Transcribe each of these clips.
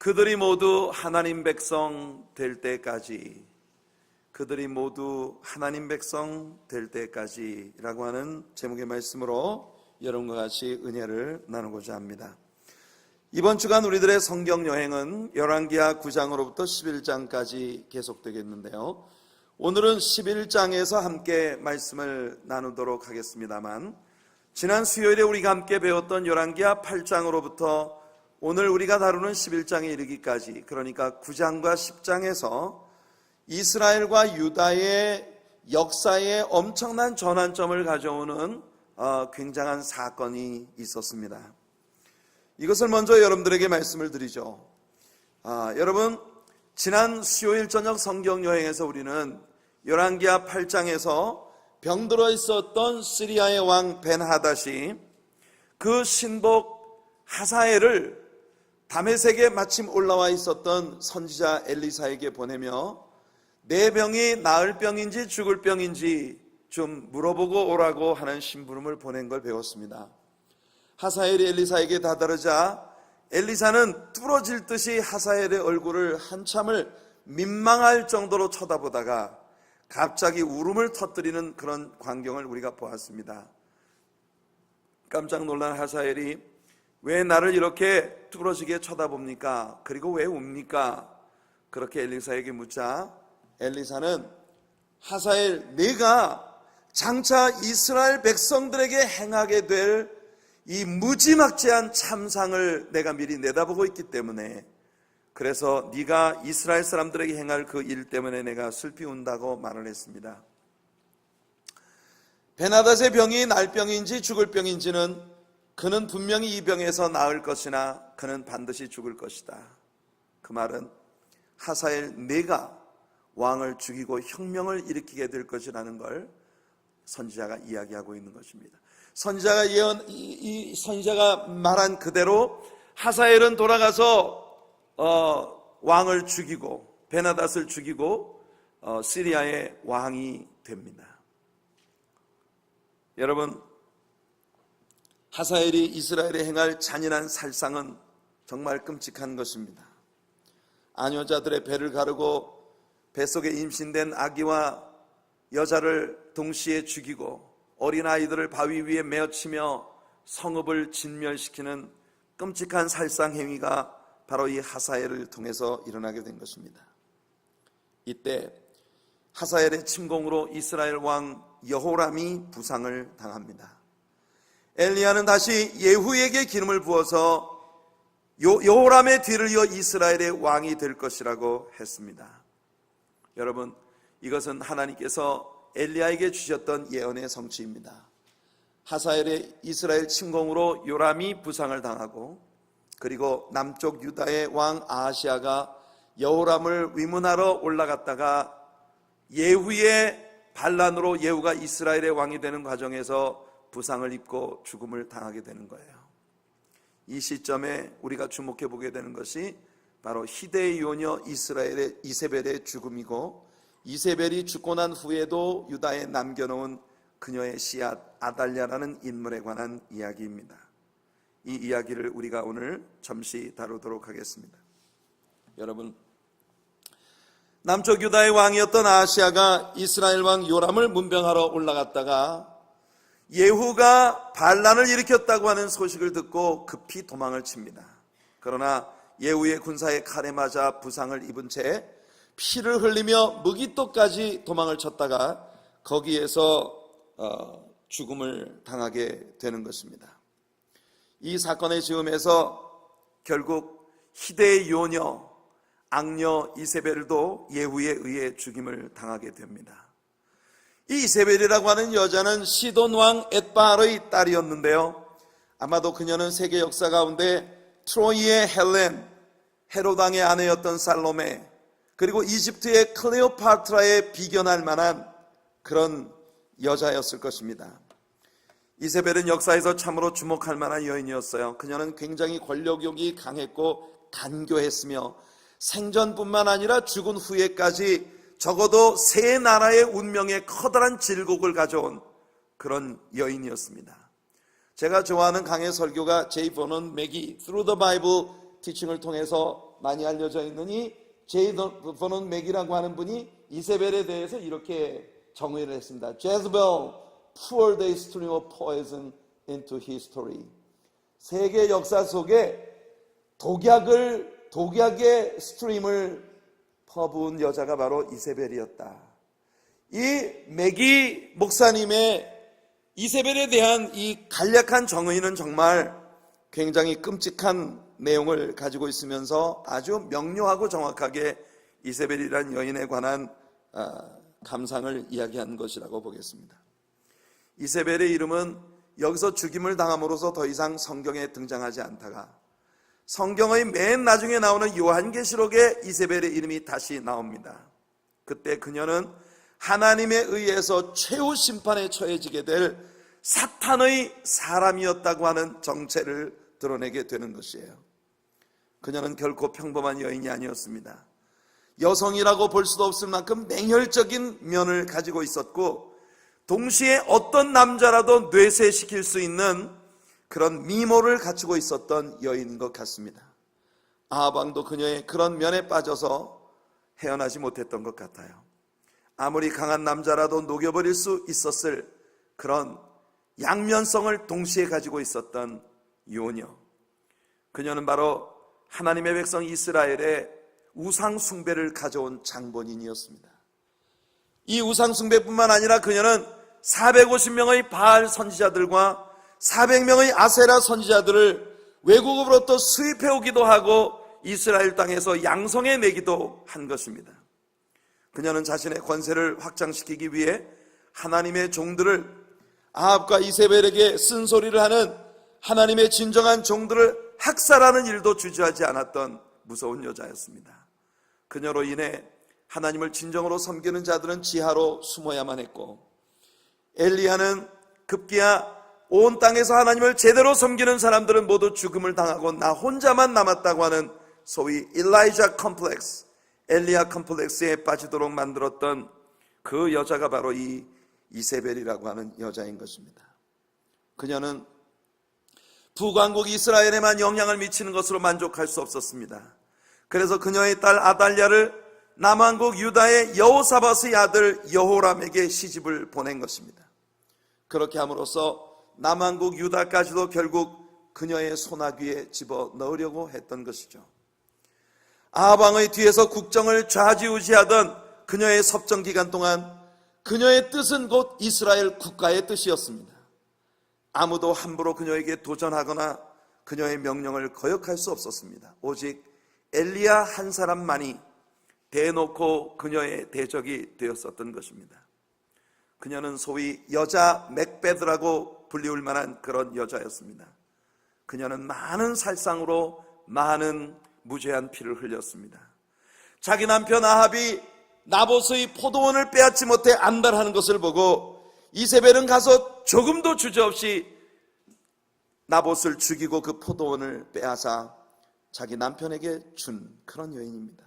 그들이 모두 하나님 백성 될 때까지, 그들이 모두 하나님 백성 될 때까지라고 하는 제목의 말씀으로 여러분과 같이 은혜를 나누고자 합니다. 이번 주간 우리들의 성경 여행은 열왕기하 9장으로부터 11장까지 계속되겠는데요, 오늘은 11장에서 함께 말씀을 나누도록 하겠습니다만, 지난 수요일에 우리가 함께 배웠던 열왕기하 8장으로부터 오늘 우리가 다루는 11장에 이르기까지, 그러니까 9장과 10장에서 이스라엘과 유다의 역사에 엄청난 전환점을 가져오는 굉장한 사건이 있었습니다. 이것을 먼저 여러분들에게 말씀을 드리죠. 여러분, 지난 수요일 저녁 성경 여행에서 우리는 열왕기하 8장에서 병들어 있었던 시리아의 왕 벤하닷이 그 신복 하사엘을 다메섹에 마침 올라와 있었던 선지자 엘리사에게 보내며 내 병이 나을 병인지 죽을 병인지 좀 물어보고 오라고 하는 심부름을 보낸 걸 배웠습니다. 하사엘이 엘리사에게 다다르자 엘리사는 뚫어질 듯이 하사엘의 얼굴을 한참을 민망할 정도로 쳐다보다가 갑자기 울음을 터뜨리는 그런 광경을 우리가 보았습니다. 깜짝 놀란 하사엘이 왜 나를 이렇게 뚫어지게 쳐다봅니까? 그리고 왜 웁니까? 그렇게 엘리사에게 묻자 엘리사는 하사엘, 내가 장차 이스라엘 백성들에게 행하게 될 이 무지막지한 참상을 내가 미리 내다보고 있기 때문에, 그래서 네가 이스라엘 사람들에게 행할 그 일 때문에 내가 슬피 운다고 말을 했습니다. 벤하닷의 병이 날 병인지 죽을 병인지는 그는 분명히 이 병에서 나을 것이나 그는 반드시 죽을 것이다. 그 말은 하사엘, 내가 왕을 죽이고 혁명을 일으키게 될 것이라는 걸 선지자가 이야기하고 있는 것입니다. 선지자가 말한 그대로 하사엘은 돌아가서 왕을 죽이고 벤하닷을 죽이고 시리아의 왕이 됩니다. 여러분, 하사엘이 이스라엘에 행할 잔인한 살상은 정말 끔찍한 것입니다. 아녀자들의 배를 가르고 뱃속에 임신된 아기와 여자를 동시에 죽이고 어린아이들을 바위 위에 메어치며 성읍을 진멸시키는 끔찍한 살상 행위가 바로 이 하사엘을 통해서 일어나게 된 것입니다. 이때 하사엘의 침공으로 이스라엘 왕 여호람이 부상을 당합니다. 엘리야는 다시 예후에게 기름을 부어서 여호람의 뒤를 이어 이스라엘의 왕이 될 것이라고 했습니다. 여러분, 이것은 하나님께서 엘리야에게 주셨던 예언의 성취입니다. 하사엘의 이스라엘 침공으로 요람이 부상을 당하고, 그리고 남쪽 유다의 왕 아하시아가 여호람을 위문하러 올라갔다가 예후의 반란으로 예후가 이스라엘의 왕이 되는 과정에서 부상을 입고 죽음을 당하게 되는 거예요. 이 시점에 우리가 주목해 보게 되는 것이 바로 희대의 요녀 이스라엘의 이세벨의 죽음이고, 이세벨이 죽고 난 후에도 유다에 남겨놓은 그녀의 씨앗 아달랴라는 인물에 관한 이야기입니다. 이 이야기를 우리가 오늘 잠시 다루도록 하겠습니다. 여러분, 남쪽 유다의 왕이었던 아하시아가 이스라엘 왕 요람을 문병하러 올라갔다가 예후가 반란을 일으켰다고 하는 소식을 듣고 급히 도망을 칩니다. 그러나 예후의 군사의 칼에 맞아 부상을 입은 채 피를 흘리며 무기토까지 도망을 쳤다가 거기에서 죽음을 당하게 되는 것입니다. 이 사건의 즈음에서 결국 희대의 요녀 악녀 이세벨도 예후에 의해 죽임을 당하게 됩니다. 이 이세벨이라고 하는 여자는 시돈 왕 엣바알의 딸이었는데요, 아마도 그녀는 세계 역사 가운데 트로이의 헬렌, 헤롯 왕의 아내였던 살로메, 그리고 이집트의 클레오파트라에 비견할 만한 그런 여자였을 것입니다. 이세벨은 역사에서 참으로 주목할 만한 여인이었어요. 그녀는 굉장히 권력욕이 강했고 간교했으며 생전뿐만 아니라 죽은 후에까지 적어도 세 나라의 운명에 커다란 질곡을 가져온 그런 여인이었습니다. 제가 좋아하는 강해 설교가 제이 버넌 맥이 Through the Bible 티칭을 통해서 많이 알려져 있는 이 제이 버논 맥이라고 하는 분이 이세벨에 대해서 이렇게 정의를 했습니다. Jezebel poured a stream of poison into history. 세계 역사 속에 독약의 스트림을 퍼부은 여자가 바로 이세벨이었다. 이 맥이 목사님의 이세벨에 대한 이 간략한 정의는 정말 굉장히 끔찍한 내용을 가지고 있으면서 아주 명료하고 정확하게 이세벨이라는 여인에 관한 감상을 이야기한 것이라고 보겠습니다. 이세벨의 이름은 여기서 죽임을 당함으로써 더 이상 성경에 등장하지 않다가 성경의 맨 나중에 나오는 요한계시록에 이세벨의 이름이 다시 나옵니다. 그때 그녀는 하나님에 의해서 최후 심판에 처해지게 될 사탄의 사람이었다고 하는 정체를 드러내게 되는 것이에요. 그녀는 결코 평범한 여인이 아니었습니다. 여성이라고 볼 수도 없을 만큼 맹혈적인 면을 가지고 있었고 동시에 어떤 남자라도 뇌세시킬 수 있는 그런 미모를 갖추고 있었던 여인인 것 같습니다. 아합 왕도 그녀의 그런 면에 빠져서 헤어나지 못했던 것 같아요. 아무리 강한 남자라도 녹여버릴 수 있었을 그런 양면성을 동시에 가지고 있었던 요녀. 그녀는 바로 하나님의 백성 이스라엘의 우상 숭배를 가져온 장본인이었습니다. 이 우상 숭배뿐만 아니라 그녀는 450명의 바알 선지자들과 400명의 아세라 선지자들을 외국으로부터 수입해 오기도 하고 이스라엘 땅에서 양성해 내기도 한 것입니다. 그녀는 자신의 권세를 확장시키기 위해 하나님의 종들을 아합과 이세벨에게 쓴소리를 하는 하나님의 진정한 종들을 학살하는 일도 주저하지 않았던 무서운 여자였습니다. 그녀로 인해 하나님을 진정으로 섬기는 자들은 지하로 숨어야만 했고 엘리야는 급기야 온 땅에서 하나님을 제대로 섬기는 사람들은 모두 죽음을 당하고 나 혼자만 남았다고 하는 소위 일라이자 컴플렉스, 엘리야 컴플렉스에 빠지도록 만들었던 그 여자가 바로 이 이세벨이라고 하는 여자인 것입니다. 그녀는 북왕국 이스라엘에만 영향을 미치는 것으로 만족할 수 없었습니다. 그래서 그녀의 딸 아달랴를 남왕국 유다의 여호사밧의 아들 여호람에게 시집을 보낸 것입니다. 그렇게 함으로써 남왕국 유다까지도 결국 그녀의 소나귀에 집어넣으려고 했던 것이죠. 아합 왕의 뒤에서 국정을 좌지우지하던 그녀의 섭정 기간 동안 그녀의 뜻은 곧 이스라엘 국가의 뜻이었습니다. 아무도 함부로 그녀에게 도전하거나 그녀의 명령을 거역할 수 없었습니다. 오직 엘리야 한 사람만이 대놓고 그녀의 대적이 되었었던 것입니다. 그녀는 소위 여자 맥베드라고 불리울 만한 그런 여자였습니다. 그녀는 많은 살상으로 많은 무죄한 피를 흘렸습니다. 자기 남편 아합이 나봇의 포도원을 빼앗지 못해 안달하는 것을 보고 이세벨은 가서 조금도 주저없이 나봇을 죽이고 그 포도원을 빼앗아 자기 남편에게 준 그런 여인입니다.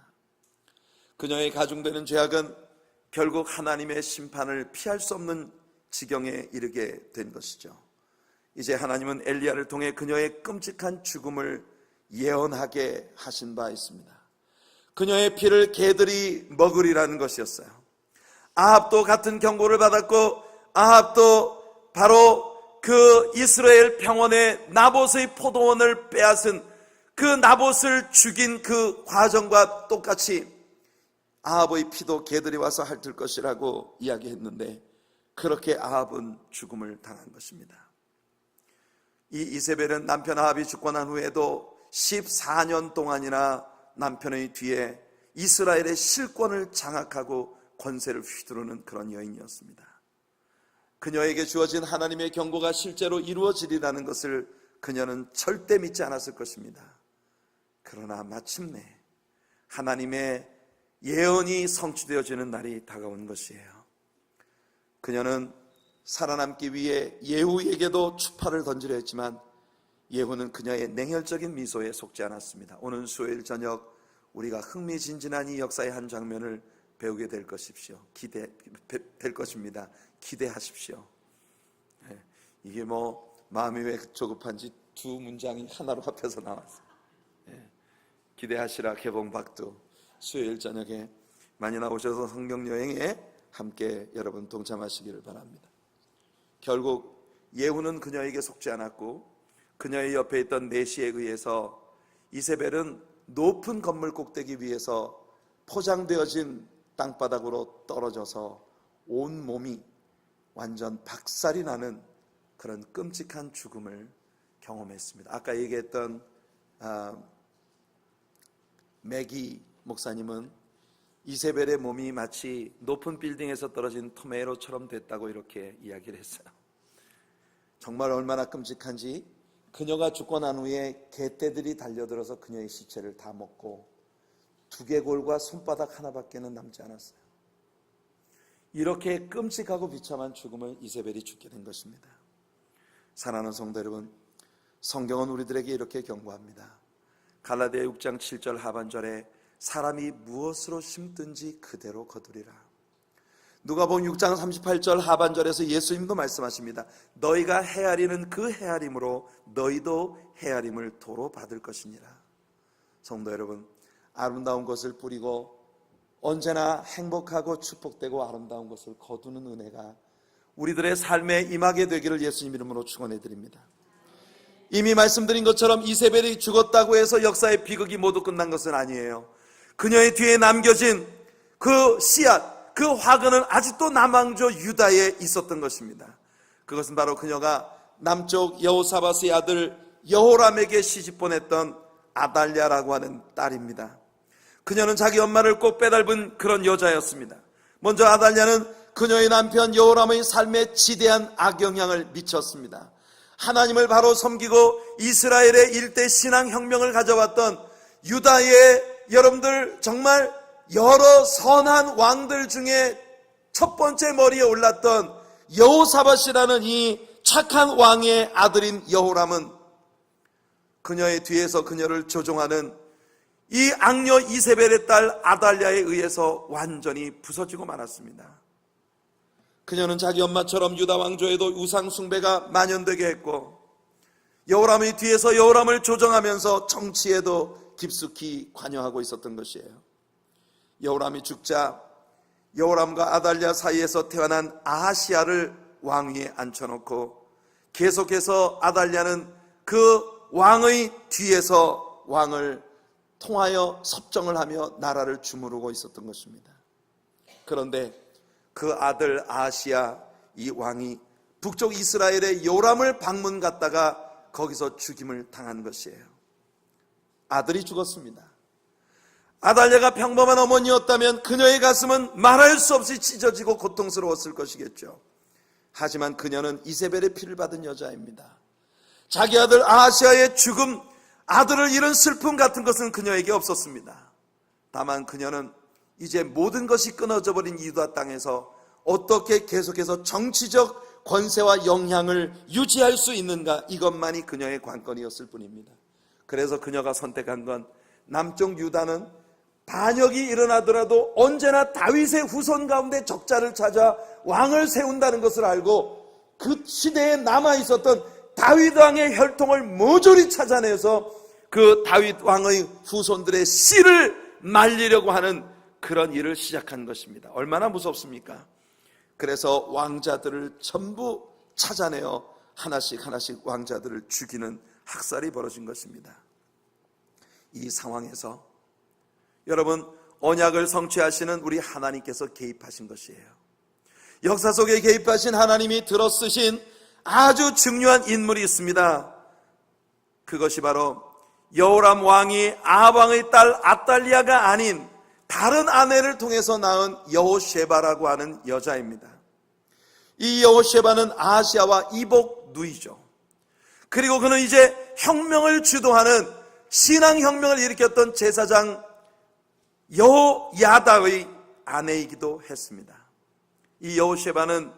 그녀의 가중되는 죄악은 결국 하나님의 심판을 피할 수 없는 지경에 이르게 된 것이죠. 이제 하나님은 엘리야를 통해 그녀의 끔찍한 죽음을 예언하게 하신 바 있습니다. 그녀의 피를 개들이 먹으리라는 것이었어요. 아합도 같은 경고를 받았고 아합도 바로 그 이스라엘 평원의 나봇의 포도원을 빼앗은 그 나봇을 죽인 그 과정과 똑같이 아합의 피도 개들이 와서 핥을 것이라고 이야기했는데 그렇게 아합은 죽음을 당한 것입니다. 이 이세벨은 남편 아합이 죽고 난 후에도 14년 동안이나 남편의 뒤에 이스라엘의 실권을 장악하고 권세를 휘두르는 그런 여인이었습니다. 그녀에게 주어진 하나님의 경고가 실제로 이루어지리라는 것을 그녀는 절대 믿지 않았을 것입니다. 그러나 마침내 하나님의 예언이 성취되어지는 날이 다가온 것이에요. 그녀는 살아남기 위해 예후에게도 추파를 던지려 했지만 예후는 그녀의 냉혈적인 미소에 속지 않았습니다. 오늘 수요일 저녁 우리가 흥미진진한 이 역사의 한 장면을 배우게 될 것입니다. 기대하십시오. 이게 마음이 왜 조급한지 두 문장이 하나로 합해서 나왔어요. 기대하시라 개봉박두 수요일 저녁에 많이 나오셔서 성경 여행에 함께 여러분 동참하시기를 바랍니다. 결국 예후는 그녀에게 속지 않았고 그녀의 옆에 있던 내시에 의해서 이세벨은 높은 건물 꼭대기 위에서 포장되어진 땅바닥으로 떨어져서 온 몸이 완전 박살이 나는 그런 끔찍한 죽음을 경험했습니다. 아까 얘기했던 매기 목사님은 이세벨의 몸이 마치 높은 빌딩에서 떨어진 토마토처럼 됐다고 이렇게 이야기를 했어요. 정말 얼마나 끔찍한지 그녀가 죽고 난 후에 개떼들이 달려들어서 그녀의 시체를 다 먹고 두개골과 손바닥 하나밖에는 남지 않았어요. 이렇게 끔찍하고 비참한 죽음을 이세벨이 죽게 된 것입니다. 사랑하는 성도 여러분, 성경은 우리들에게 이렇게 경고합니다. 갈라디아 6장 7절 하반절에 사람이 무엇으로 심든지 그대로 거두리라. 누가복음 6장 38절 하반절에서 예수님도 말씀하십니다. 너희가 헤아리는 그 헤아림으로 너희도 헤아림을 도로 받을 것이니라. 성도 여러분, 아름다운 것을 뿌리고 언제나 행복하고 축복되고 아름다운 것을 거두는 은혜가 우리들의 삶에 임하게 되기를 예수님 이름으로 축원해 드립니다. 이미 말씀드린 것처럼 이세벨이 죽었다고 해서 역사의 비극이 모두 끝난 것은 아니에요. 그녀의 뒤에 남겨진 그 씨앗, 그 화근은 아직도 남왕조 유다에 있었던 것입니다. 그것은 바로 그녀가 남쪽 여호사밧의 아들 여호람에게 시집 보냈던 아달랴라고 하는 딸입니다. 그녀는 자기 엄마를 꼭 빼닮은 그런 여자였습니다. 먼저 아달랴는 그녀의 남편 여호람의 삶에 지대한 악영향을 미쳤습니다. 하나님을 바로 섬기고 이스라엘의 일대 신앙혁명을 가져왔던 유다의 여러분들 정말 여러 선한 왕들 중에 첫 번째 머리에 올랐던 여호사밧이라는 이 착한 왕의 아들인 여호람은 그녀의 뒤에서 그녀를 조종하는 이 악녀 이세벨의 딸 아달랴에 의해서 완전히 부서지고 말았습니다. 그녀는 자기 엄마처럼 유다 왕조에도 우상 숭배가 만연되게 했고 여호람의 뒤에서 여호람을 조정하면서 정치에도 깊숙이 관여하고 있었던 것이에요. 여호람이 죽자 여호람과 아달랴 사이에서 태어난 아하시야를 왕위에 앉혀놓고 계속해서 아달랴는 그 왕의 뒤에서 왕을 통하여 섭정을 하며 나라를 주무르고 있었던 것입니다. 그런데 그 아들 아하시야 이 왕이 북쪽 이스라엘의 요람을 방문 갔다가 거기서 죽임을 당한 것이에요. 아들이 죽었습니다. 아달랴가 평범한 어머니였다면 그녀의 가슴은 말할 수 없이 찢어지고 고통스러웠을 것이겠죠. 하지만 그녀는 이세벨의 피를 받은 여자입니다. 자기 아들 아하시야의 죽음, 아들을 잃은 슬픔 같은 것은 그녀에게 없었습니다. 다만 그녀는 이제 모든 것이 끊어져 버린 유다 땅에서 어떻게 계속해서 정치적 권세와 영향을 유지할 수 있는가, 이것만이 그녀의 관건이었을 뿐입니다. 그래서 그녀가 선택한 건 남쪽 유다는 반역이 일어나더라도 언제나 다윗의 후손 가운데 적자를 찾아 왕을 세운다는 것을 알고 그 시대에 남아있었던 다윗 왕의 혈통을 모조리 찾아내서 그 다윗 왕의 후손들의 씨를 말리려고 하는 그런 일을 시작한 것입니다. 얼마나 무섭습니까? 그래서 왕자들을 전부 찾아내어 하나씩 하나씩 왕자들을 죽이는 학살이 벌어진 것입니다. 이 상황에서 여러분, 언약을 성취하시는 우리 하나님께서 개입하신 것이에요. 역사 속에 개입하신 하나님이 들어쓰신 아주 중요한 인물이 있습니다. 그것이 바로 여호람 왕이 아합 왕의 딸 아달랴가 아닌 다른 아내를 통해서 낳은 여호쉐바라고 하는 여자입니다. 이 여호쉐바는 아하시야와 이복 누이죠. 그리고 그는 이제 혁명을 주도하는 신앙혁명을 일으켰던 제사장 여호야다의 아내이기도 했습니다. 이 여호쉐바는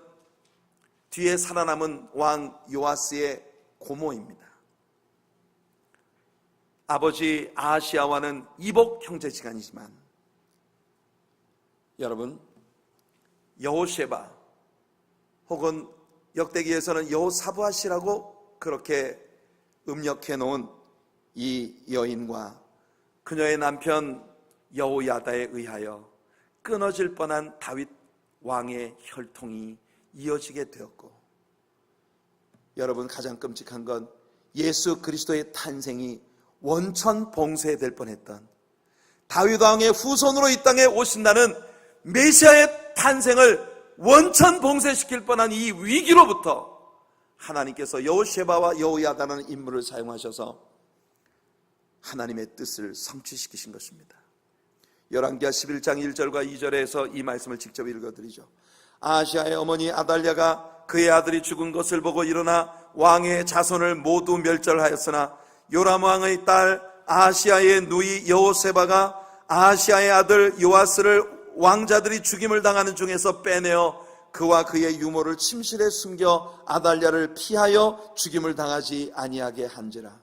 뒤에 살아남은 왕 요아스의 고모입니다. 아버지 아하시야와는 이복 형제지간이지만 여러분, 여호쉐바 혹은 역대기에서는 여호사부아시라고 그렇게 음력해 놓은 이 여인과 그녀의 남편 여호야다에 의하여 끊어질 뻔한 다윗 왕의 혈통이 이어지게 되었고, 여러분, 가장 끔찍한 건 예수 그리스도의 탄생이 원천 봉쇄될 뻔했던 다윗 왕의 후손으로 이 땅에 오신다는 메시아의 탄생을 원천 봉쇄시킬 뻔한 이 위기로부터 하나님께서 여호셰바와 여호야다라는 인물을 사용하셔서 하나님의 뜻을 성취시키신 것입니다. 열왕기하 11장 1절과 2절에서 이 말씀을 직접 읽어드리죠. 아하시아의 어머니 아달랴가 그의 아들이 죽은 것을 보고 일어나 왕의 자손을 모두 멸절하였으나 요람 왕의 딸 아하시아의 누이 여호세바가 아하시아의 아들 요아스를 왕자들이 죽임을 당하는 중에서 빼내어 그와 그의 유모를 침실에 숨겨 아달랴를 피하여 죽임을 당하지 아니하게 한지라.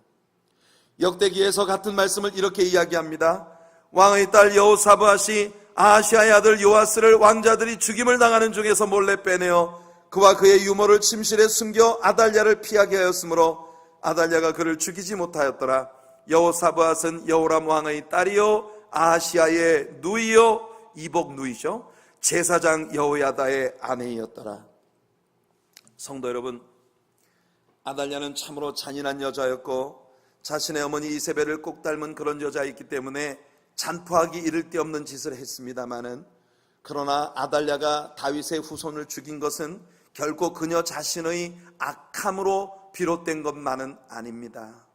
역대기에서 같은 말씀을 이렇게 이야기합니다. 왕의 딸 여호사밧이 아하시아의 아들 요아스를 왕자들이 죽임을 당하는 중에서 몰래 빼내어 그와 그의 유모를 침실에 숨겨 아달랴를 피하게 하였으므로 아달랴가 그를 죽이지 못하였더라. 여호사밧은 여호람 왕의 딸이요 아하시아의 누이요, 이복 누이죠, 제사장 여호야다의 아내이었더라. 성도 여러분, 아달랴는 참으로 잔인한 여자였고 자신의 어머니 이세벨을 꼭 닮은 그런 여자였기 때문에 잔포하기 이를 데 없는 짓을 했습니다마는, 그러나 아달랴가 다윗의 후손을 죽인 것은 결코 그녀 자신의 악함으로 비롯된 것만은 아닙니다.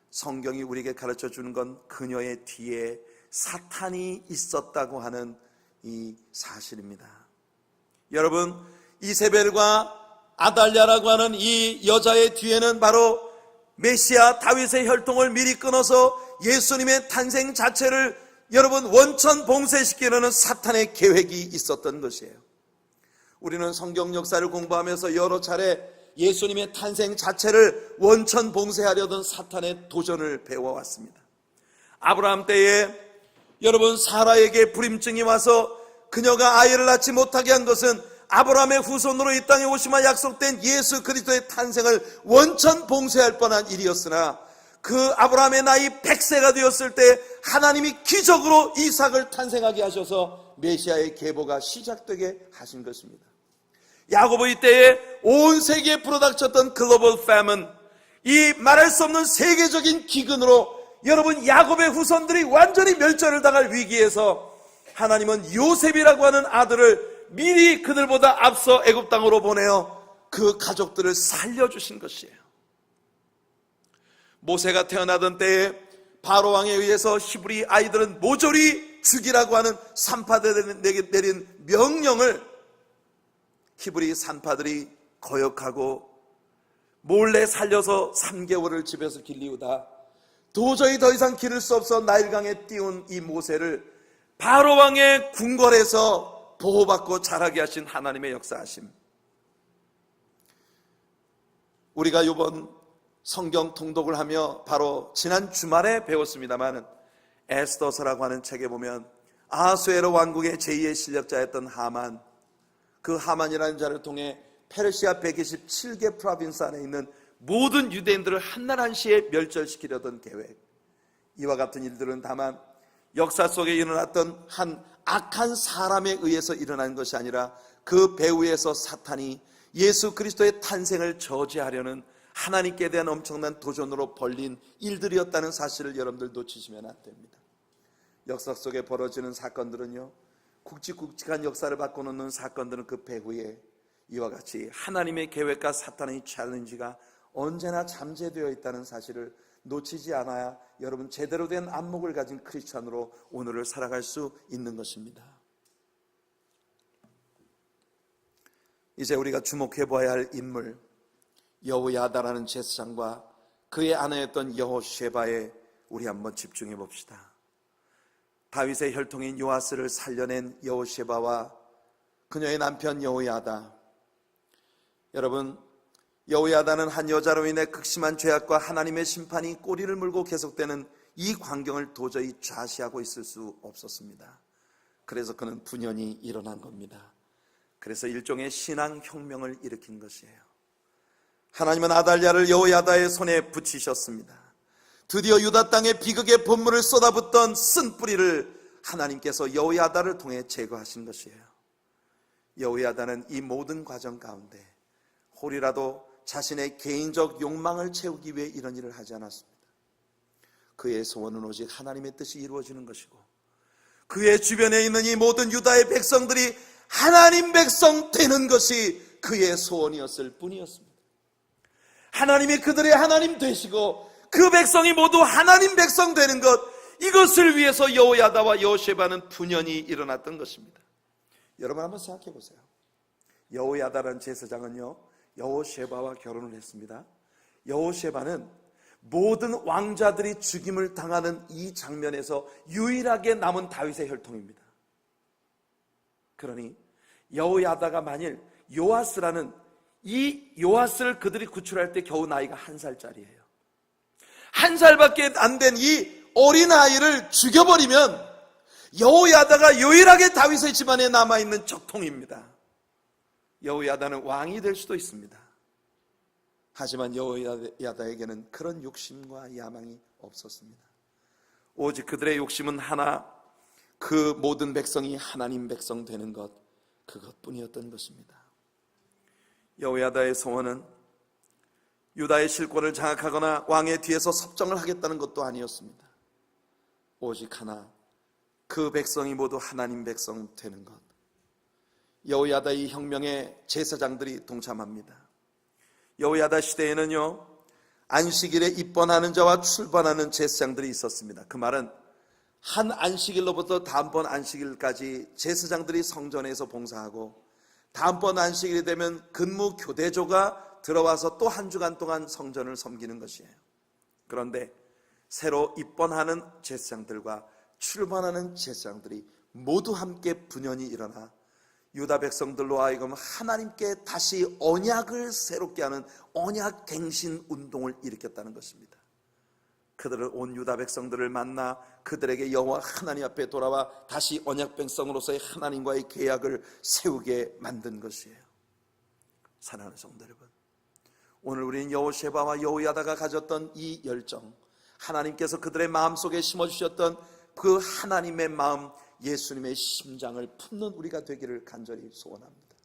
성경이 우리에게 가르쳐 주는 건 그녀의 뒤에 사탄이 있었다고 하는 이 사실입니다. 여러분, 이세벨과 아달랴라고 하는 이 여자의 뒤에는 바로 메시아 다윗의 혈통을 미리 끊어서 예수님의 탄생 자체를 여러분 원천 봉쇄시키려는 사탄의 계획이 있었던 것이에요. 우리는 성경 역사를 공부하면서 여러 차례 예수님의 탄생 자체를 원천 봉쇄하려던 사탄의 도전을 배워왔습니다. 아브라함 때에 여러분 사라에게 불임증이 와서 그녀가 아이를 낳지 못하게 한 것은 아브라함의 후손으로 이 땅에 오시마 약속된 예수 그리스도의 탄생을 원천 봉쇄할 뻔한 일이었으나, 그 아브라함의 나이 100세가 되었을 때 하나님이 기적으로 이삭을 탄생하게 하셔서 메시아의 계보가 시작되게 하신 것입니다. 야고보 이때에 온 세계에 불어닥쳤던 글로벌 패먼, 이 말할 수 없는 세계적인 기근으로 여러분 야곱의 후손들이 완전히 멸절을 당할 위기에서 하나님은 요셉이라고 하는 아들을 미리 그들보다 앞서 애굽 땅으로 보내어 그 가족들을 살려주신 것이에요. 모세가 태어나던 때에 바로 왕에 의해서 히브리 아이들은 모조리 죽이라고 하는 산파들에게 내린 명령을 히브리 산파들이 거역하고 몰래 살려서 3개월을 집에서 길리우다 도저히 더 이상 기를 수 없어 나일강에 띄운 이 모세를 바로 왕의 궁궐에서 보호받고 자라게 하신 하나님의 역사하심. 우리가 이번 성경 통독을 하며 바로 지난 주말에 배웠습니다만, 에스더서라고 하는 책에 보면 아하수에로 왕국의 제2의 실력자였던 하만, 그 하만이라는 자를 통해 페르시아 127개 프로빈스 안에 있는 모든 유대인들을 한날 한시에 멸절시키려던 계획, 이와 같은 일들은 다만 역사 속에 일어났던 한 악한 사람에 의해서 일어난 것이 아니라 그 배후에서 사탄이 예수 그리스도의 탄생을 저지하려는 하나님께 대한 엄청난 도전으로 벌린 일들이었다는 사실을 여러분들 놓치시면 안 됩니다. 역사 속에 벌어지는 사건들은요, 굵직굵직한 역사를 바꿔놓는 사건들은 그 배후에 이와 같이 하나님의 계획과 사탄의 챌린지가 언제나 잠재되어 있다는 사실을 놓치지 않아야 여러분 제대로 된 안목을 가진 크리스찬으로 오늘을 살아갈 수 있는 것입니다. 이제 우리가 주목해 보아야 할 인물, 여호야다라는 제사장과 그의 아내였던 여호셰바에 우리 한번 집중해 봅시다. 다윗의 혈통인 요아스를 살려낸 여호셰바와 그녀의 남편 여호야다. 여러분, 여호야다는 한 여자로 인해 극심한 죄악과 하나님의 심판이 꼬리를 물고 계속되는 이 광경을 도저히 좌시하고 있을 수 없었습니다. 그래서 그는 분연이 일어난 겁니다. 그래서 일종의 신앙혁명을 일으킨 것이에요. 하나님은 아달랴를 여호야다의 손에 붙이셨습니다. 드디어 유다 땅에 비극의 본물을 쏟아붓던 쓴뿌리를 하나님께서 여호야다를 통해 제거하신 것이에요. 여호야다는 이 모든 과정 가운데 홀이라도 자신의 개인적 욕망을 채우기 위해 이런 일을 하지 않았습니다. 그의 소원은 오직 하나님의 뜻이 이루어지는 것이고, 그의 주변에 있는 이 모든 유다의 백성들이 하나님 백성 되는 것이 그의 소원이었을 뿐이었습니다. 하나님이 그들의 하나님 되시고 그 백성이 모두 하나님 백성 되는 것, 이것을 위해서 여호야다와 여호쉐바는 분연히 일어났던 것입니다. 여러분 한번 생각해 보세요. 여호야다라는 제사장은요, 여호쉐바와 결혼을 했습니다. 여호쉐바는 모든 왕자들이 죽임을 당하는 이 장면에서 유일하게 남은 다윗의 혈통입니다. 그러니 여호야다가 만일 요아스라는 이 요아스를 그들이 구출할 때 겨우 나이가 1살짜리예요. 1살밖에 안 된 이 어린아이를 죽여버리면 여호야다가 유일하게 다윗의 집안에 남아있는 적통입니다. 여호야다는 왕이 될 수도 있습니다. 하지만 여호야다에게는 그런 욕심과 야망이 없었습니다. 오직 그들의 욕심은 하나, 그 모든 백성이 하나님 백성 되는 것, 그것뿐이었던 것입니다. 여호야다의 소원은 유다의 실권을 장악하거나 왕의 뒤에서 섭정을 하겠다는 것도 아니었습니다. 오직 하나, 그 백성이 모두 하나님 백성 되는 것. 여호야다 이 혁명에 제사장들이 동참합니다. 여호야다 시대에는요, 안식일에 입번하는 자와 출번하는 제사장들이 있었습니다. 그 말은 한 안식일로부터 다음번 안식일까지 제사장들이 성전에서 봉사하고, 다음번 안식일이 되면 근무 교대조가 들어와서 또 한 주간 동안 성전을 섬기는 것이에요. 그런데 새로 입번하는 제사장들과 출번하는 제사장들이 모두 함께 분연히 일어나 유다 백성들로 하여금 하나님께 다시 언약을 새롭게 하는 언약 갱신 운동을 일으켰다는 것입니다. 그들은 온 유다 백성들을 만나 그들에게 여호와 하나님 앞에 돌아와 다시 언약 백성으로서의 하나님과의 계약을 세우게 만든 것이에요. 사랑하는 성도 여러분, 오늘 우리는 여호쉐바와 여호야다가 가졌던 이 열정, 하나님께서 그들의 마음속에 심어주셨던 그 하나님의 마음, 예수님의 심장을 품는 우리가 되기를 간절히 소원합니다.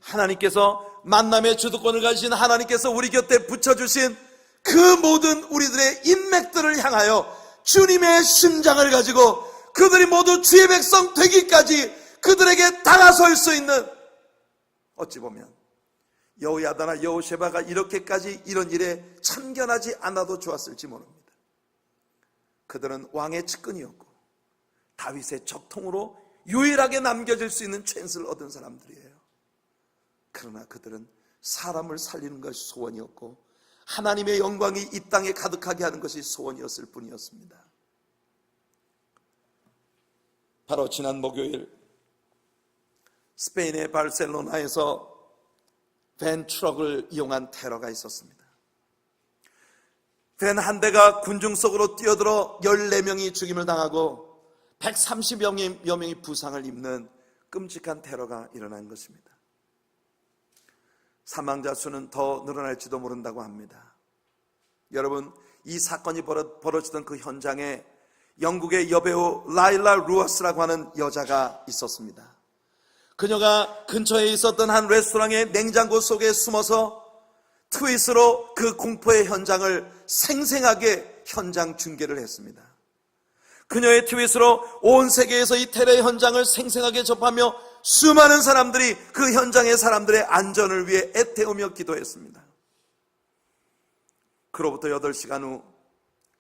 하나님께서 만남의 주도권을 가지신 하나님께서 우리 곁에 붙여주신 그 모든 우리들의 인맥들을 향하여 주님의 심장을 가지고 그들이 모두 주의 백성 되기까지 그들에게 다가설 수 있는, 어찌 보면 여호야다나 여호쉐바가 이렇게까지 이런 일에 참견하지 않아도 좋았을지 모릅니다. 그들은 왕의 측근이었고 다윗의 적통으로 유일하게 남겨질 수 있는 찬스를 얻은 사람들이에요. 그러나 그들은 사람을 살리는 것이 소원이었고 하나님의 영광이 이 땅에 가득하게 하는 것이 소원이었을 뿐이었습니다. 바로 지난 목요일 스페인의 바르셀로나에서 밴 트럭을 이용한 테러가 있었습니다. 밴 한 대가 군중 속으로 뛰어들어 14명이 죽임을 당하고 130여 명이 부상을 입는 끔찍한 테러가 일어난 것입니다. 사망자 수는 더 늘어날지도 모른다고 합니다. 여러분, 이 사건이 벌어지던 그 현장에 영국의 여배우 라일라 루어스라고 하는 여자가 있었습니다. 그녀가 근처에 있었던 한 레스토랑의 냉장고 속에 숨어서 트윗으로 그 공포의 현장을 생생하게 현장 중계를 했습니다. 그녀의 트윗으로 온 세계에서 이 테러의 현장을 생생하게 접하며 수많은 사람들이 그 현장의 사람들의 안전을 위해 애태우며 기도했습니다. 그로부터 8시간 후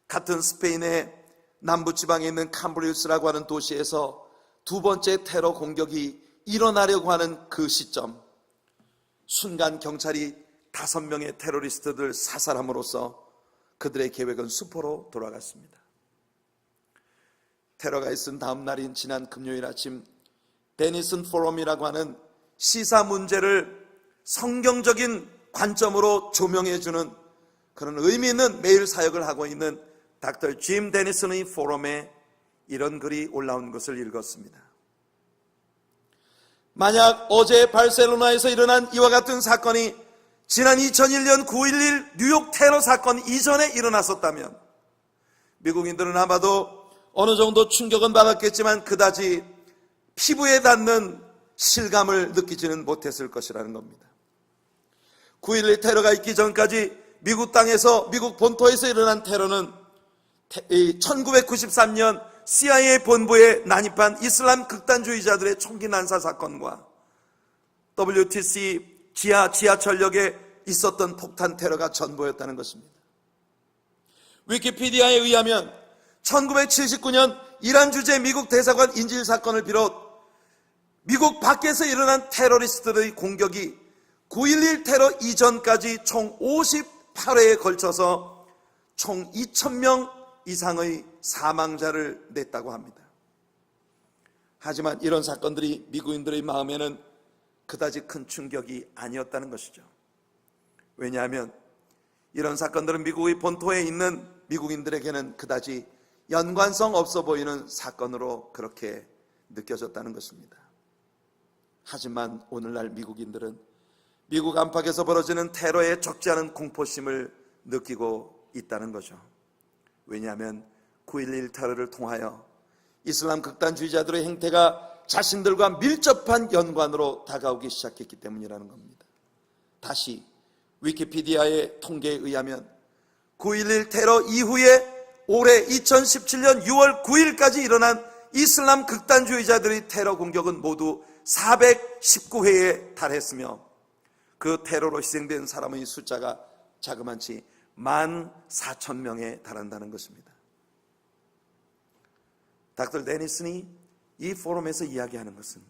같은 스페인의 남부지방에 있는 캄브리우스라고 하는 도시에서 두 번째 테러 공격이 일어나려고 하는 그 시점, 순간 경찰이 5명의 테러리스트들 사살함으로써 그들의 계획은 수포로 돌아갔습니다. 테러가 있은 다음 날인 지난 금요일 아침, 데니슨 포럼이라고 하는 시사 문제를 성경적인 관점으로 조명해주는 그런 의미 있는 매일 사역을 하고 있는 닥터 짐 데니슨의 포럼에 이런 글이 올라온 것을 읽었습니다. 만약 어제 바르셀로나에서 일어난 이와 같은 사건이 지난 2001년 9.11 뉴욕 테러 사건 이전에 일어났었다면 미국인들은 아마도 어느 정도 충격은 받았겠지만 그다지 피부에 닿는 실감을 느끼지는 못했을 것이라는 겁니다. 9.11 테러가 있기 전까지 미국 땅에서, 미국 본토에서 일어난 테러는 1993년 CIA 본부에 난입한 이슬람 극단주의자들의 총기 난사 사건과 WTC 지하철역에 있었던 폭탄 테러가 전부였다는 것입니다. 위키피디아에 의하면 1979년 이란 주재 미국 대사관 인질 사건을 비롯 미국 밖에서 일어난 테러리스트들의 공격이 9.11 테러 이전까지 총 58회에 걸쳐서 총 2,000명 이상의 사망자를 냈다고 합니다. 하지만 이런 사건들이 미국인들의 마음에는 그다지 큰 충격이 아니었다는 것이죠. 왜냐하면 이런 사건들은 미국의 본토에 있는 미국인들에게는 그다지 연관성 없어 보이는 사건으로 그렇게 느껴졌다는 것입니다. 하지만 오늘날 미국인들은 미국 안팎에서 벌어지는 테러에 적지 않은 공포심을 느끼고 있다는 거죠. 왜냐하면 9.11 테러를 통하여 이슬람 극단주의자들의 행태가 자신들과 밀접한 연관으로 다가오기 시작했기 때문이라는 겁니다. 다시 위키피디아의 통계에 의하면 9.11 테러 이후에 올해 2017년 6월 9일까지 일어난 이슬람 극단주의자들의 테러 공격은 모두 419회에 달했으며 그 테러로 희생된 사람의 숫자가 자그마치 14,000명에 달한다는 것입니다. 닥터 데니슨이 이 포럼에서 이야기하는 것은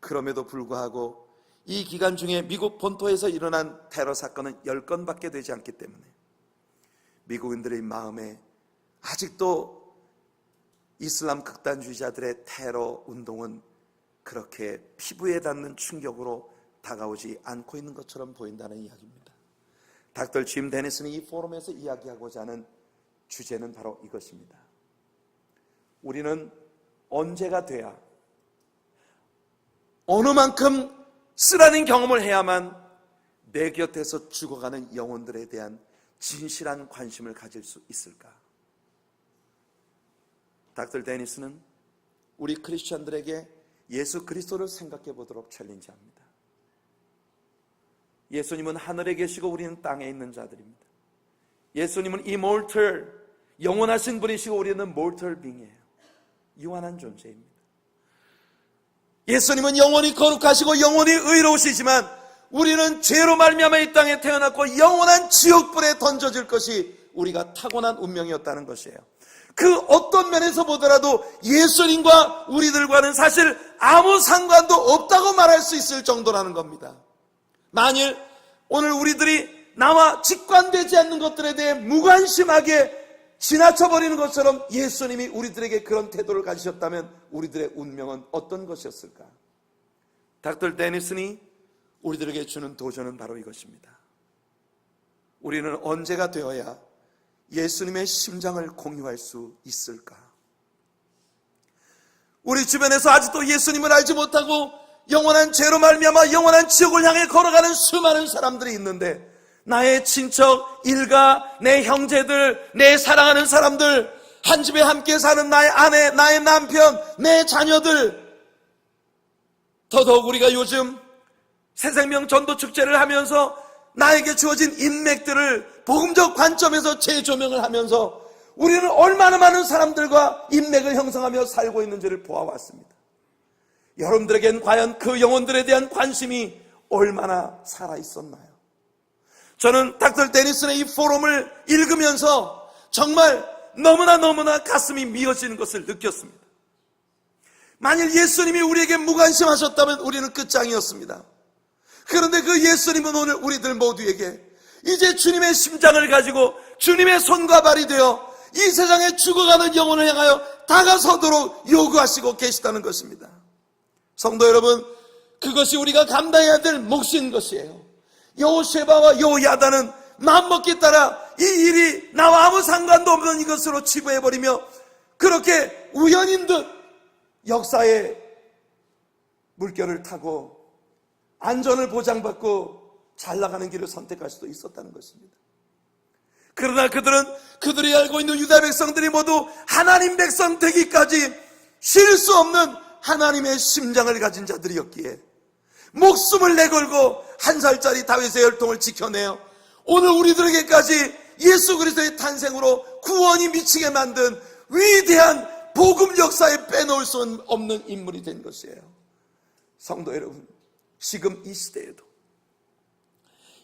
그럼에도 불구하고 이 기간 중에 미국 본토에서 일어난 테러 사건은 10건밖에 되지 않기 때문에 미국인들의 마음에 아직도 이슬람 극단주의자들의 테러 운동은 그렇게 피부에 닿는 충격으로 다가오지 않고 있는 것처럼 보인다는 이야기입니다. 닥터 짐 데니슨이 이 포럼에서 이야기하고자 하는 주제는 바로 이것입니다. 우리는 언제가 돼야 어느 만큼 쓰라린 경험을 해야만 내 곁에서 죽어가는 영혼들에 대한 진실한 관심을 가질 수 있을까? 닥터 데니슨은 우리 크리스천들에게 예수 그리스도를 생각해 보도록 챌린지합니다. 예수님은 하늘에 계시고 우리는 땅에 있는 자들입니다. 예수님은 immortal, 영원하신 분이시고 우리는 mortal being이에요. 유한한 존재입니다. 예수님은 영원히 거룩하시고 영원히 의로우시지만 우리는 죄로 말미암아 이 땅에 태어났고 영원한 지옥불에 던져질 것이 우리가 타고난 운명이었다는 것이에요. 그 어떤 면에서 보더라도 예수님과 우리들과는 사실 아무 상관도 없다고 말할 수 있을 정도라는 겁니다. 만일 오늘 우리들이 나와 직관되지 않는 것들에 대해 무관심하게 지나쳐버리는 것처럼 예수님이 우리들에게 그런 태도를 가지셨다면 우리들의 운명은 어떤 것이었을까? 닥터 데니슨이 우리들에게 주는 도전은 바로 이것입니다. 우리는 언제가 되어야 예수님의 심장을 공유할 수 있을까? 우리 주변에서 아직도 예수님을 알지 못하고 영원한 죄로 말미암아 영원한 지옥을 향해 걸어가는 수많은 사람들이 있는데 나의 친척, 일가, 내 형제들, 내 사랑하는 사람들, 한 집에 함께 사는 나의 아내, 나의 남편, 내 자녀들, 더더욱 우리가 요즘 새생명 전도 축제를 하면서 나에게 주어진 인맥들을 복음적 관점에서 재조명을 하면서 우리는 얼마나 많은 사람들과 인맥을 형성하며 살고 있는지를 보아왔습니다. 여러분들에겐 과연 그 영혼들에 대한 관심이 얼마나 살아있었나요? 저는 닥터 데니슨의 이 포럼을 읽으면서 정말 너무나 가슴이 미어지는 것을 느꼈습니다. 만일 예수님이 우리에게 무관심하셨다면 우리는 끝장이었습니다. 그런데 그 예수님은 오늘 우리들 모두에게 이제 주님의 심장을 가지고 주님의 손과 발이 되어 이 세상에 죽어가는 영혼을 향하여 다가서도록 요구하시고 계시다는 것입니다. 성도 여러분, 그것이 우리가 감당해야 될 몫인 것이에요. 여호쉐바와 여호야다는 마음먹기 따라 이 일이 나와 아무 상관도 없는 이것으로 치부해버리며 그렇게 우연인 듯 역사의 물결을 타고 안전을 보장받고 잘 나가는 길을 선택할 수도 있었다는 것입니다. 그러나 그들이 알고 있는 유다 백성들이 모두 하나님 백성 되기까지 쉴 수 없는 하나님의 심장을 가진 자들이었기에 목숨을 내걸고 1살짜리 다윗의 혈통을 지켜내어 오늘 우리들에게까지 예수 그리스도의 탄생으로 구원이 미치게 만든 위대한 복음 역사에 빼놓을 수 없는 인물이 된 것이에요. 성도 여러분, 지금 이 시대에도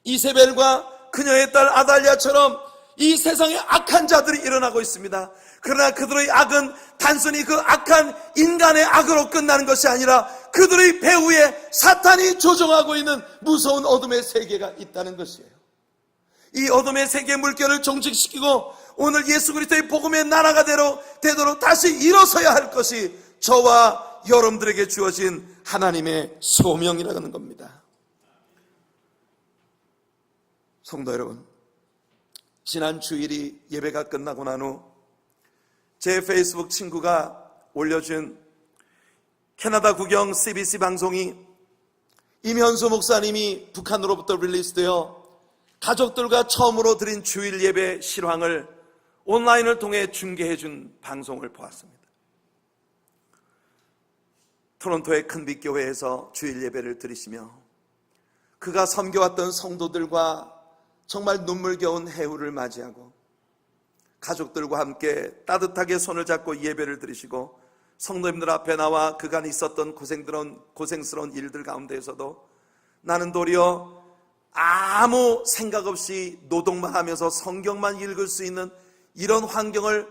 이세벨과 그녀의 딸 아달랴처럼 이 세상에 악한 자들이 일어나고 있습니다. 그러나 그들의 악은 단순히 그 악한 인간의 악으로 끝나는 것이 아니라 그들의 배후에 사탄이 조종하고 있는 무서운 어둠의 세계가 있다는 것이에요. 이 어둠의 세계의 물결을 종식시키고 오늘 예수 그리스도의 복음의 나라가 되도록 다시 일어서야 할 것이 저와 여러분들에게 주어진 하나님의 소명이라는 겁니다. 성도 여러분, 지난 주일이 예배가 끝나고 난 후 제 페이스북 친구가 올려준 캐나다 국영 CBC 방송이 임현수 목사님이 북한으로부터 릴리스되어 가족들과 처음으로 드린 주일 예배 실황을 온라인을 통해 중계해 준 방송을 보았습니다. 토론토의 큰 빛교회에서 주일 예배를 드리시며 그가 섬겨왔던 성도들과 정말 눈물겨운 해후를 맞이하고 가족들과 함께 따뜻하게 손을 잡고 예배를 드리시고 성도님들 앞에 나와 그간 있었던 고생스러운 일들 가운데에서도 나는 도리어 아무 생각 없이 노동만 하면서 성경만 읽을 수 있는 이런 환경을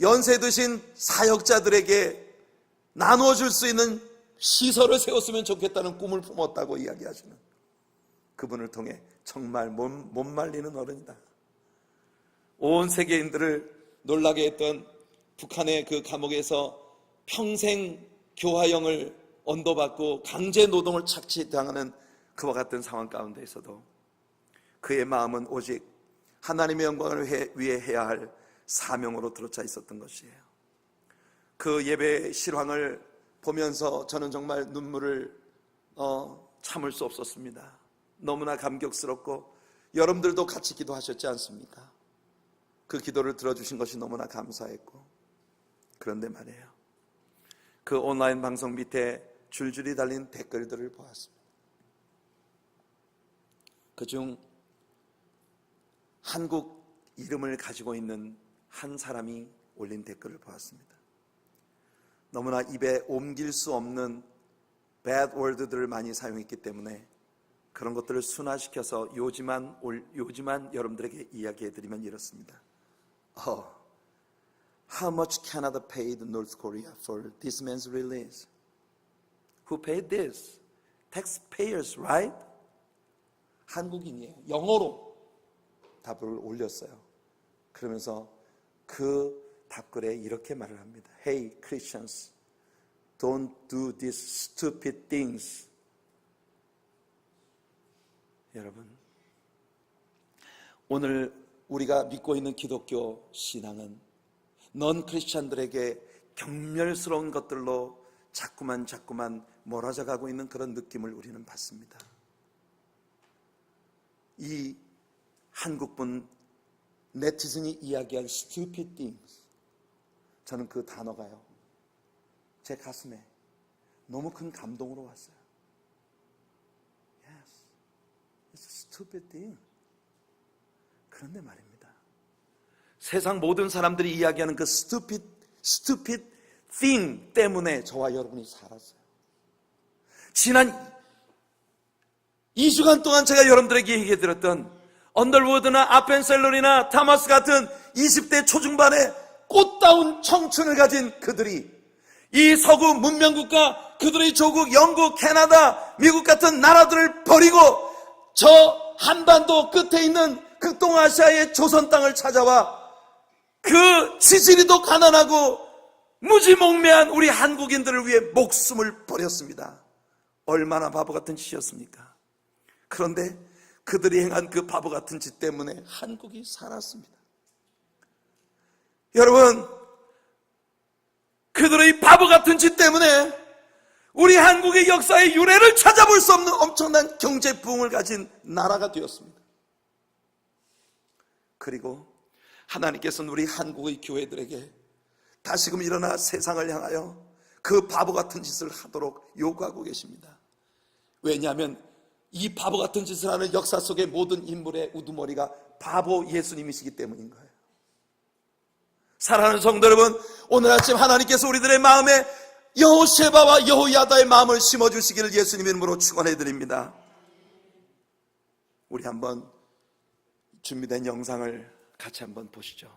연세 드신 사역자들에게 나누어줄 수 있는 시설을 세웠으면 좋겠다는 꿈을 품었다고 이야기하시는 그분을 통해 정말 못 말리는 어른이다. 온 세계인들을 놀라게 했던 북한의 그 감옥에서 평생 교화형을 언도받고 강제 노동을 착취당하는 그와 같은 상황 가운데에서도 그의 마음은 오직 하나님의 영광을 위해 해야 할 사명으로 들어차 있었던 것이에요. 그 예배 실황을 보면서 저는 정말 눈물을 참을 수 없었습니다. 너무나 감격스럽고 여러분들도 같이 기도하셨지 않습니까? 그 기도를 들어주신 것이 너무나 감사했고, 그런데 말이에요, 그 온라인 방송 밑에 줄줄이 달린 댓글들을 보았습니다. 그중 한국 이름을 가지고 있는 한 사람이 올린 댓글을 보았습니다. 너무나 입에 옮길 수 없는 bad word들을 많이 사용했기 때문에 그런 것들을 순화시켜서 요지만 여러분들에게 이야기해드리면 이렇습니다. How much Canada paid North Korea for this man's release? Who paid this? Taxpayers, right? 한국인이에요. 영어로 답을 올렸어요. 그러면서 그 답글에 이렇게 말을 합니다. Hey Christians, don't do these stupid things. 여러분, 오늘 우리가 믿고 있는 기독교 신앙은 넌 크리스찬들에게 경멸스러운 것들로 자꾸만 몰아져가고 있는 그런 느낌을 우리는 받습니다. 이 한국분 네티즌이 이야기한 stupid things, 저는 그 단어가요, 제 가슴에 너무 큰 감동으로 왔어요. Yes, it's a stupid thing. 그런데 말입니다, 세상 모든 사람들이 이야기하는 그 stupid thing 때문에 저와 여러분이 살았어요. 지난 2주간 동안 제가 여러분들에게 얘기해 드렸던 언더우드나 아펜셀러리나 타마스 같은 20대 초중반의 꽃다운 청춘을 가진 그들이 이 서구 문명국가, 그들의 조국 영국, 캐나다, 미국 같은 나라들을 버리고 저 한반도 끝에 있는 그 동아시아의 조선 땅을 찾아와 그 지지리도 가난하고 무지몽매한 우리 한국인들을 위해 목숨을 버렸습니다. 얼마나 바보 같은 짓이었습니까? 그런데 그들이 행한 그 바보 같은 짓 때문에 한국이 살았습니다. 여러분, 그들의 바보 같은 짓 때문에 우리 한국의 역사의 유래를 찾아볼 수 없는 엄청난 경제 부흥을 가진 나라가 되었습니다. 그리고 하나님께서는 우리 한국의 교회들에게 다시금 일어나 세상을 향하여 그 바보 같은 짓을 하도록 요구하고 계십니다. 왜냐하면 이 바보 같은 짓을 하는 역사 속의 모든 인물의 우두머리가 바보 예수님이시기 때문인 거예요. 사랑하는 성도 여러분, 오늘 아침 하나님께서 우리들의 마음에 여호셰바와 여호야다의 마음을 심어주시기를 예수님의 이름으로 축원해 드립니다. 우리 한번 준비된 영상을 같이 한번 보시죠.